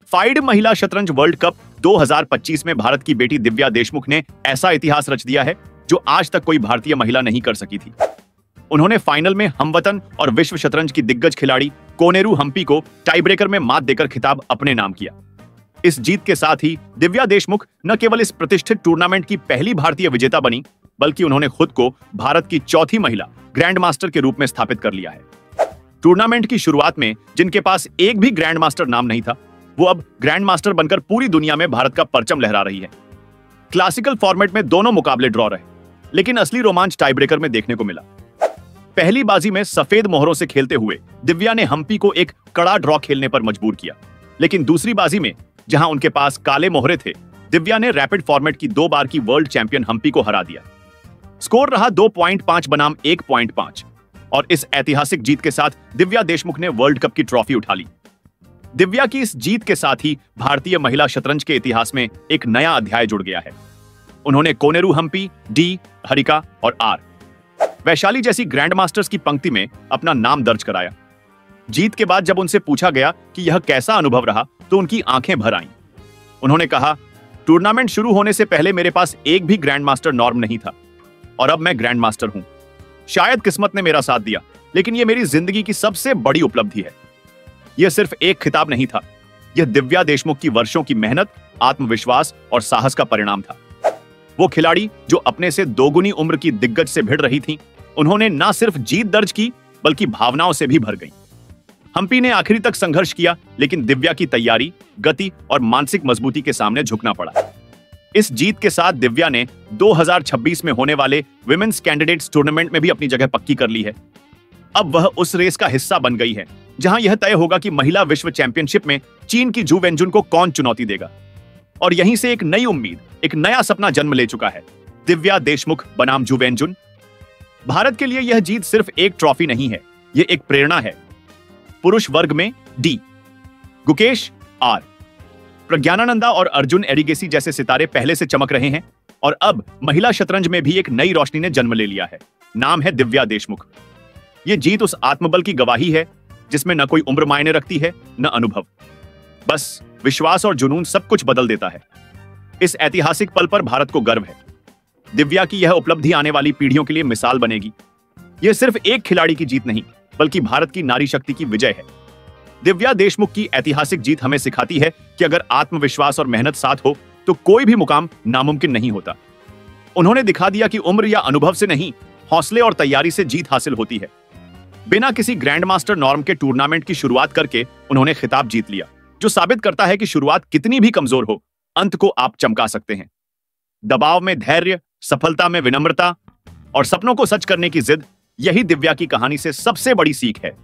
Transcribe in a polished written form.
FIDE महिला शतरंज world cup 2025 में भारत की बेटी दिव्या देशमुख ने ऐसा इतिहास रच दिया है जो आज तक कोई भारतीय महिला नहीं कर सकी थी। उन्होंने फाइनल में हमवतन और विश्व शतरंज की दिग्गज खिलाड़ी कोनेरू हम्पी को टाई ब्रेकर में मात देकर खिताब अपने नाम किया। इस जीत के साथ ही दिव्या देशमुख न केवल इस प्रतिष्ठित टूर्नामेंट की पहली भारतीय विजेता बनी, बल्कि उन्होंने खुद को भारत की चौथी महिला ग्रैंड मास्टर के रूप में स्थापित कर लिया है। टूर्नामेंट की शुरुआत में जिनके पास एक भी ग्रैंड मास्टर नाम नहीं था, वो अब ग्रैंड मास्टर बनकर पूरी दुनिया में भारत का परचम लहरा रही है। क्लासिकल फॉर्मेट में दोनों मुकाबले ड्रॉ रहे, लेकिन असली रोमांच टाई ब्रेकर में देखने को मिला। पहली बाजी में सफेद मोहरों से खेलते हुए दिव्या ने हम्पी को एक कड़ा ड्रॉ खेलने पर मजबूर किया, लेकिन दूसरी बाजी में जहां उनके पास काले मोहरे थे, दिव्या ने रैपिड फॉर्मेट की 2 बार की वर्ल्ड चैंपियन हम्पी को हरा दिया। स्कोर रहा 2.5 बनाम 1.5 और इस ऐतिहासिक जीत के साथ दिव्या देशमुख ने वर्ल्ड कप की ट्रॉफी उठा ली। दिव्या की इस जीत के साथ ही भारतीय महिला शतरंज के इतिहास में एक नया अध्याय जुड़ गया है। उन्होंने कोनेरू हम्पी, डी, हरिका और आर वैशाली जैसी ग्रैंड मास्टर्स की पंक्ति में अपना नाम दर्ज कराया। जीत के बाद जब उनसे पूछा गया कि यह कैसा अनुभव रहा, तो उनकी आंखें भर आईं। उन्होंने कहा, टूर्नामेंट शुरू होने से पहले मेरे पास एक भी ग्रैंड मास्टर नॉर्म नहीं था और अब मैं ग्रैंड मास्टर हूं। शायद किस्मत ने मेरा साथ दिया, लेकिन यह मेरी जिंदगी की सबसे बड़ी उपलब्धि है। यह सिर्फ एक खिताब नहीं था, यह दिव्या देशमुख की वर्षों की मेहनत, आत्मविश्वास और साहस का परिणाम था। वो खिलाड़ी जो अपने से दोगुनी उम्र की दिग्गज से भिड़ रही थीं, उन्होंने न सिर्फ जीत दर्ज की, बल्कि भावनाओं से भी भर गईं। हम्पी ने आखिरी तक संघर्ष किया, लेकिन दिव्या की तैयारी, गति और मानसिक मजबूती के सामने झुकना पड़ा। इस जीत के साथ दिव्या ने 2026 में होने वाले विमेन्स कैंडिडेट्स टूर्नामेंट में भी अपनी जगह पक्की कर ली है। अब वह उस रेस का हिस्सा बन गई है जहां यह तय होगा कि महिला विश्व चैंपियनशिप में चीन की जू वेनजुन को कौन चुनौती देगा। और यहीं से एक नई उम्मीद, एक नया सपना जन्म ले चुका है, दिव्या देशमुख बनाम जू वेनजुन। भारत के लिए यह जीत सिर्फ एक ट्रॉफी नहीं है, यह एक प्रेरणा है। पुरुष वर्ग में डी, गुकेश, आर, प्रज्ञानानंदा और अर्जुन एरिगेसी जैसे सितारे पहले से चमक रहे हैं और अब महिला शतरंज में भी एक नई रोशनी ने जन्म ले लिया है। नाम है दिव्या देशमुख। यह जीत उस आत्मबल की गवाही है जिसमें न कोई उम्र मायने रखती है, न अनुभव। बस विश्वास और जुनून सब कुछ बदल देता है। इस ऐतिहासिक पल पर भारत को गर्व है। दिव्या की यह उपलब्धि आने वाली पीढ़ियों के लिए मिसाल बनेगी। यह सिर्फ एक खिलाड़ी की जीत नहीं, बल्कि भारत की नारी शक्ति की विजय है। दिव्या देशमुख की ऐतिहासिक जीत हमें सिखाती है कि अगर आत्मविश्वास और मेहनत साथ हो तो कोई भी मुकाम नामुमकिन नहीं होता। उन्होंने दिखा दिया कि उम्र या अनुभव से नहीं, हौसले और तैयारी से जीत हासिल होती है। बिना किसी ग्रैंड मास्टर नॉर्म के टूर्नामेंट की शुरुआत करके उन्होंने खिताब जीत लिया, जो साबित करता है कि शुरुआत कितनी भी कमजोर हो, अंत को आप चमका सकते हैं। दबाव में धैर्य, सफलता में विनम्रता और सपनों को सच करने की जिद, यही दिव्या की कहानी से सबसे बड़ी सीख है।